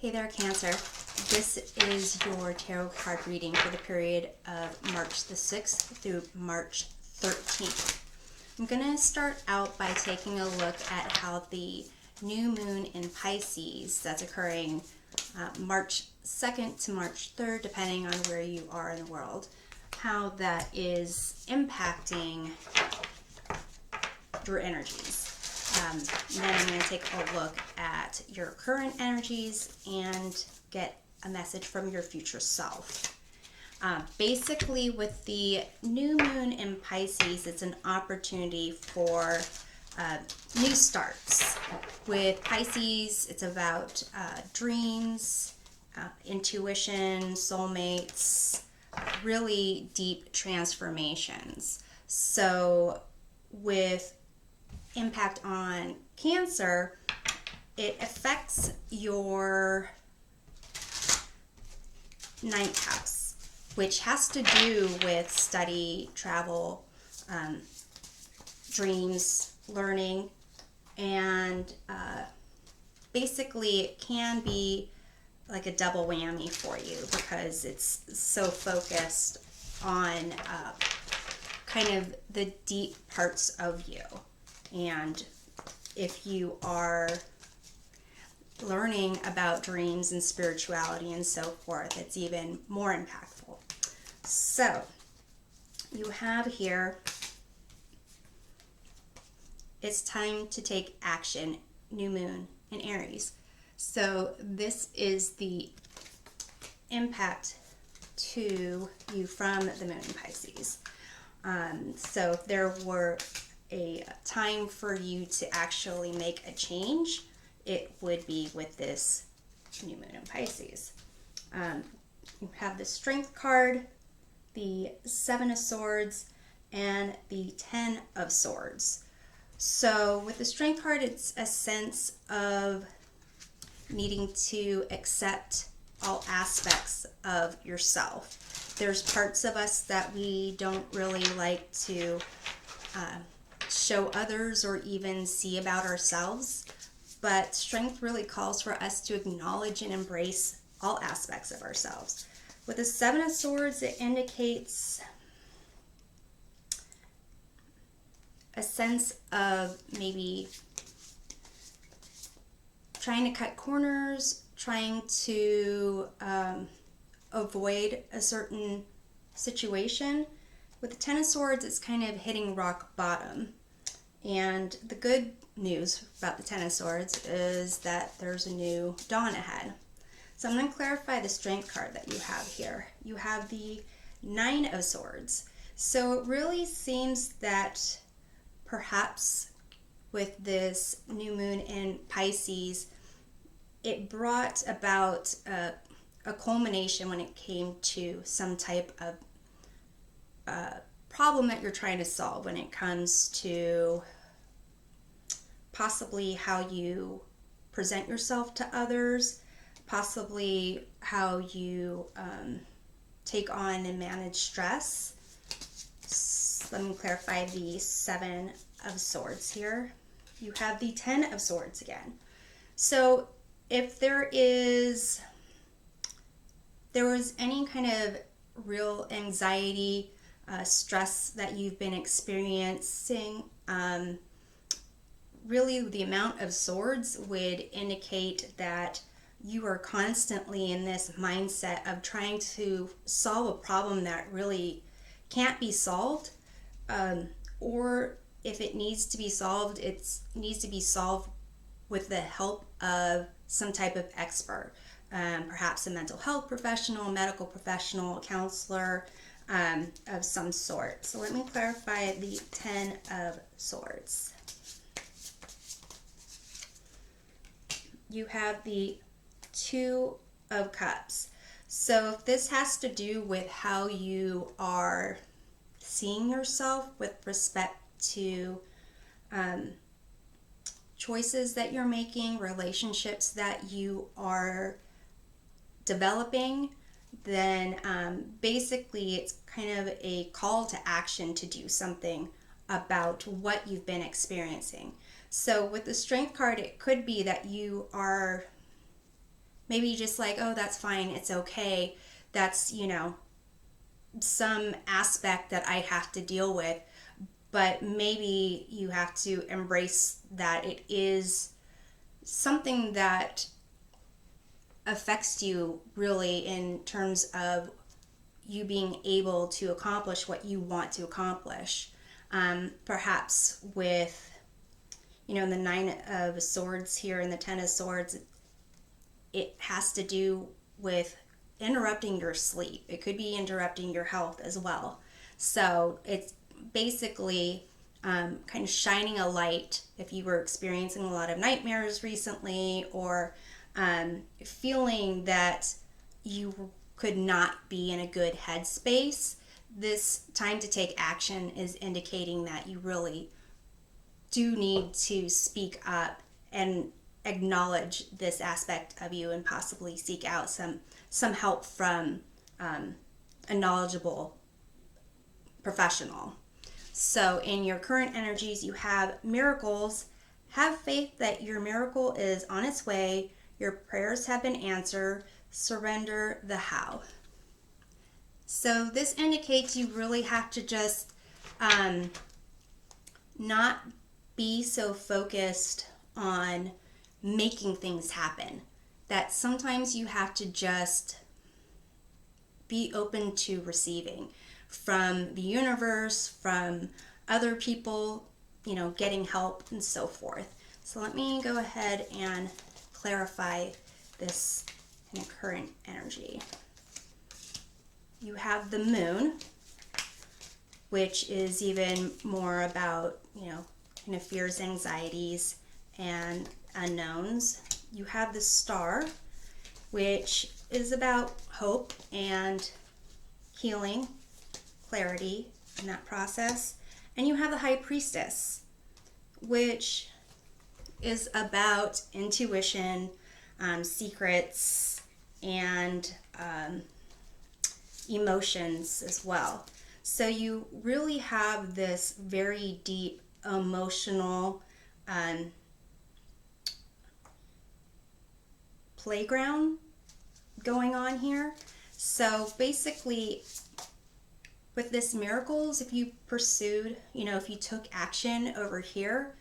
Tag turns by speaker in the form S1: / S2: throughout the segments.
S1: Hey there, Cancer. This is your tarot card reading for the period of March the 6th through March 13th. I'm going to start out by taking a look at how the new moon in Pisces that's occurring March 2nd to March 3rd, depending on where you are in the world, how that is impacting your energies. And then I'm going to take a look at your current energies and get a message from your future self. Basically, with the new moon in Pisces, it's an opportunity for new starts. With Pisces, it's about dreams, intuition, soulmates, really deep transformations. So with impact on Cancer, it affects your ninth house, which has to do with study, travel, dreams, learning, and basically it can be like a double whammy for you because it's so focused on kind of the deep parts of you. And if you are learning about dreams and spirituality and so forth, it's even more impactful. So you have here, it's time to take action, new moon in Aries. So this is the impact to you from the moon in Pisces. So if there were a time for you to actually make a change, it would be with this new moon in Pisces. You have the Strength card, the Seven of Swords, and the Ten of Swords. So with the Strength card, it's a sense of needing to accept all aspects of yourself. There's parts of us that we don't really like to show others or even see about ourselves, but Strength really calls for us to acknowledge and embrace all aspects of ourselves. With the Seven of Swords, it indicates a sense of maybe trying to cut corners, trying to avoid a certain situation. With the Ten of Swords, it's kind of hitting rock bottom. And the good news about the Ten of Swords is that there's a new dawn ahead. So I'm going to clarify the Strength card that you have here. You have the Nine of Swords. So it really seems that perhaps with this new moon in Pisces, it brought about a culmination when it came to some type of problem that you're trying to solve when it comes to possibly how you present yourself to others, possibly how you take on and manage stress. So let me clarify the Seven of Swords here. You have the Ten of Swords again. So if there was any kind of real anxiety, stress that you've been experiencing, really the amount of swords would indicate that you are constantly in this mindset of trying to solve a problem that really can't be solved, or if it needs to be solved, it needs to be solved with the help of some type of expert, perhaps a mental health professional, medical professional, a counselor, of some sort. So let me clarify the Ten of Swords. You have the Two of Cups. So if this has to do with how you are seeing yourself with respect to choices that you're making, relationships that you are developing, then basically it's kind of a call to action to do something about what you've been experiencing. So with the Strength card, it could be that you are maybe just like, oh, that's fine, it's okay, that's, some aspect that I have to deal with. But maybe you have to embrace that it is something that affects you really in terms of you being able to accomplish what you want to accomplish. Perhaps with, the Nine of Swords here and the Ten of Swords, it has to do with interrupting your sleep. It could be interrupting your health as well. So it's basically kind of shining a light if you were experiencing a lot of nightmares recently, or feeling that you could not be in a good headspace. This time to take action is indicating that you really do need to speak up and acknowledge this aspect of you, and possibly seek out some help from a knowledgeable professional. So in your current energies, you have miracles. Have faith that your miracle is on its way. Your prayers have been answered. Surrender the how. So this indicates you really have to just not be so focused on making things happen, that sometimes you have to just be open to receiving from the universe, from other people, getting help and so forth. So let me go ahead and clarify this in current energy. You have the moon, which is even more about, kind of fears, anxieties, and unknowns. You have the star, which is about hope and healing, clarity in that process. And you have the high priestess, which is about intuition, secrets, and emotions as well. So you really have this very deep emotional playground going on here. So basically, with this miracles, if you pursued, if you took action over here,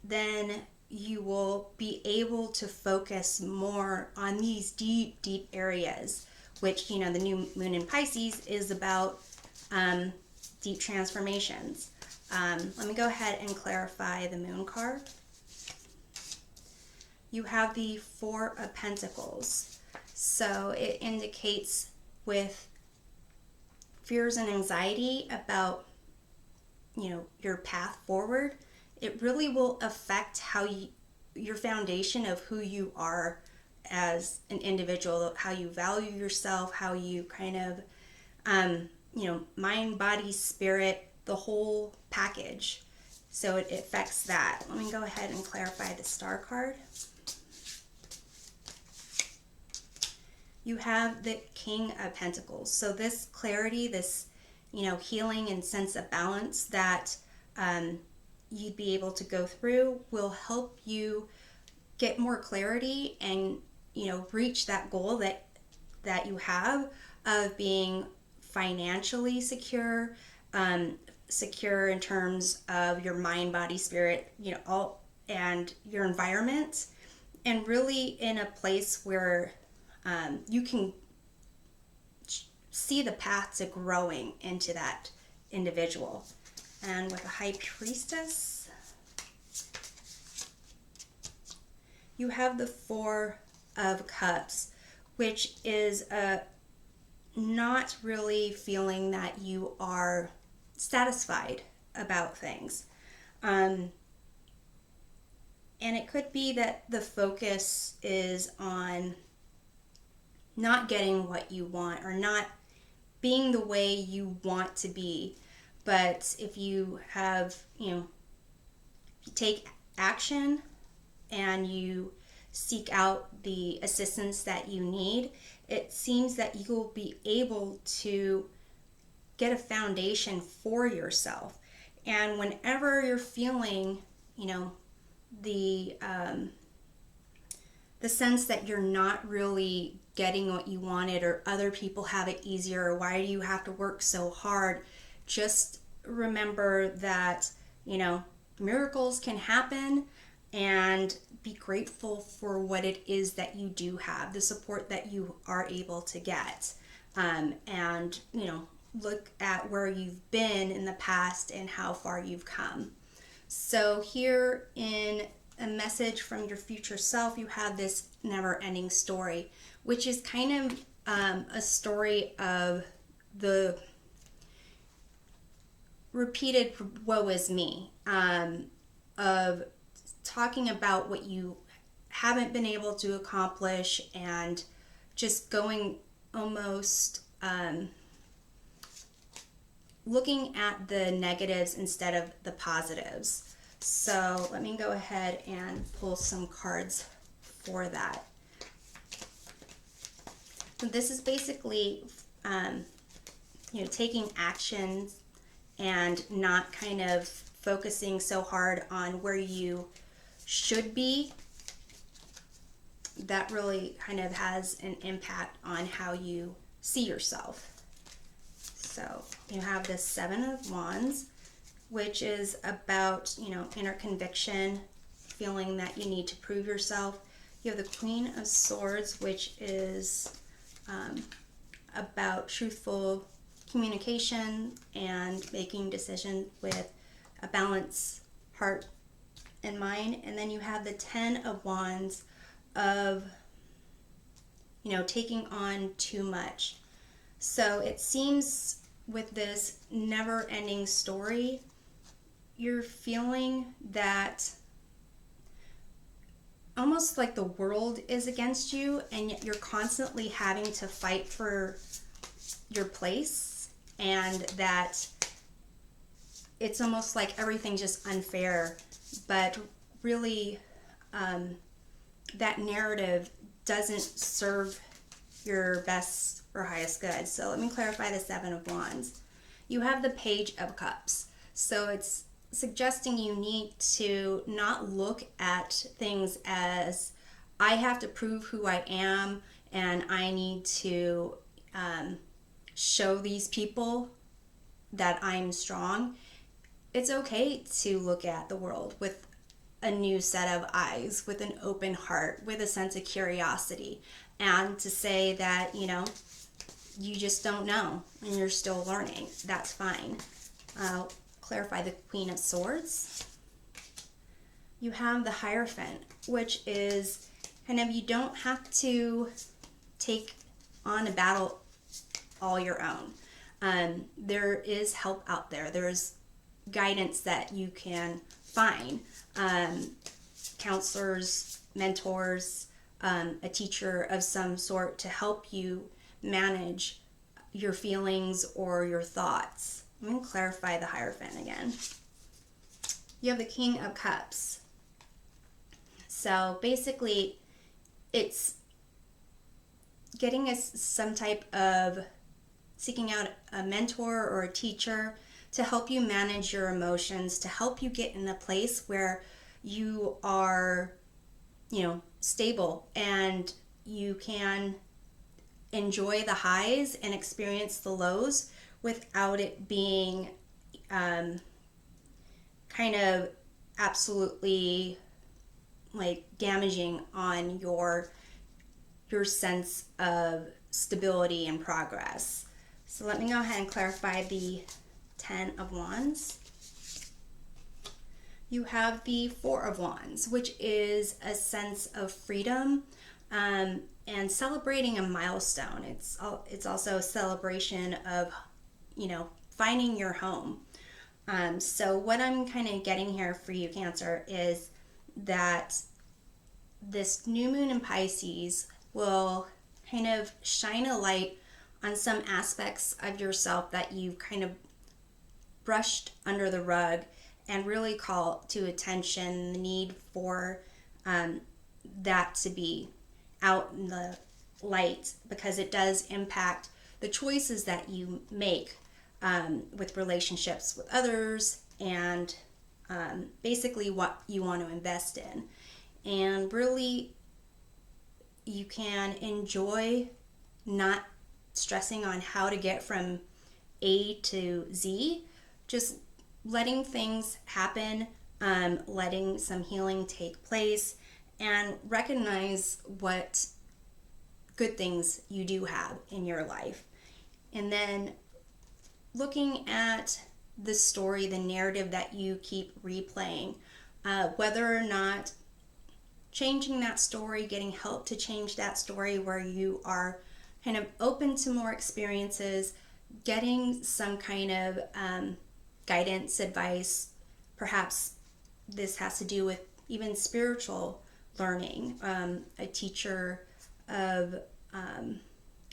S1: then you will be able to focus more on these deep, deep areas, which, the new moon in Pisces is about deep transformations. Let me go ahead and clarify the moon card. You have the Four of Pentacles. So it indicates with fears and anxiety about, your path forward, it really will affect how your foundation of who you are as an individual, how you value yourself, how you kind of, mind, body, spirit, the whole package. So it affects that. Let me go ahead and clarify the star card. You have the King of Pentacles. So this clarity, this, healing and sense of balance that you'd be able to go through will help you get more clarity and, reach that goal that you have of being financially secure, secure in terms of your mind, body, spirit, all, and your environment, and really in a place where you can see the path to growing into that individual. And with a high priestess, you have the Four of Cups, which is not really feeling that you are satisfied about things. And it could be that the focus is on not getting what you want, or not being the way you want to be. But if you have, you take action and you seek out the assistance that you need, it seems that you will be able to get a foundation for yourself. And whenever you're feeling, the the sense that you're not really getting what you wanted, or other people have it easier, or why do you have to work so hard? Just remember that, miracles can happen, and be grateful for what it is that you do have, the support that you are able to get. And, look at where you've been in the past and how far you've come. So here in a message from your future self, you have this never-ending story, which is kind of a story of the repeated woe is me, of talking about what you haven't been able to accomplish, and just going almost looking at the negatives instead of the positives. So let me go ahead and pull some cards for that. So this is basically taking action and not kind of focusing so hard on where you should be. That really kind of has an impact on how you see yourself. So you have the Seven of Wands, which is about, inner conviction, feeling that you need to prove yourself. You have the Queen of Swords, which is about truthful communication and making decisions with a balanced heart and mind. And then you have the Ten of Wands of, taking on too much. So it seems with this never-ending story, you're feeling that almost like the world is against you, and yet you're constantly having to fight for your place, and that it's almost like everything's just unfair. But really, that narrative doesn't serve your best or highest good. So let me clarify the Seven of Wands. You have the Page of Cups. So it's suggesting you need to not look at things as, I have to prove who I am and I need to show these people that I'm strong. It's okay to look at the world with a new set of eyes, with an open heart, with a sense of curiosity, and to say that, you just don't know and you're still learning. That's fine. I'll clarify the Queen of Swords. You have the Hierophant, which is kind of, you don't have to take on a battle all your own. There is help out there. There's guidance that you can find. Counselors, mentors, a teacher of some sort to help you manage your feelings or your thoughts. I'm going to clarify the Hierophant again. You have the King of Cups. So basically, it's getting some type of seeking out a mentor or a teacher to help you manage your emotions, to help you get in a place where you are, stable, and you can enjoy the highs and experience the lows without it being kind of absolutely like damaging on your sense of stability and progress. So let me go ahead and clarify the Ten of Wands. You have the Four of Wands, which is a sense of freedom and celebrating a milestone. It's also a celebration of, finding your home. So what I'm kind of getting here for you, Cancer, is that this new moon in Pisces will kind of shine a light on some aspects of yourself that you've kind of brushed under the rug, and really call to attention the need for that to be out in the light, because it does impact the choices that you make with relationships with others, and basically what you want to invest in. And really, you can enjoy not stressing on how to get from A to Z, just letting things happen, letting some healing take place, and recognize what good things you do have in your life. And then looking at the story, the narrative that you keep replaying, whether or not changing that story, getting help to change that story where you are kind of open to more experiences, getting some kind of guidance, advice. Perhaps this has to do with even spiritual learning, a teacher of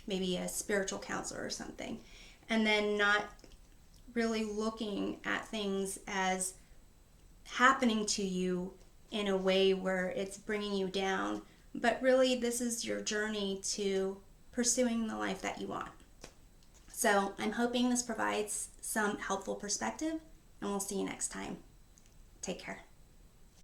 S1: maybe a spiritual counselor or something. And then not really looking at things as happening to you in a way where it's bringing you down, but really this is your journey to pursuing the life that you want. So I'm hoping this provides some helpful perspective, and we'll see you next time. Take care.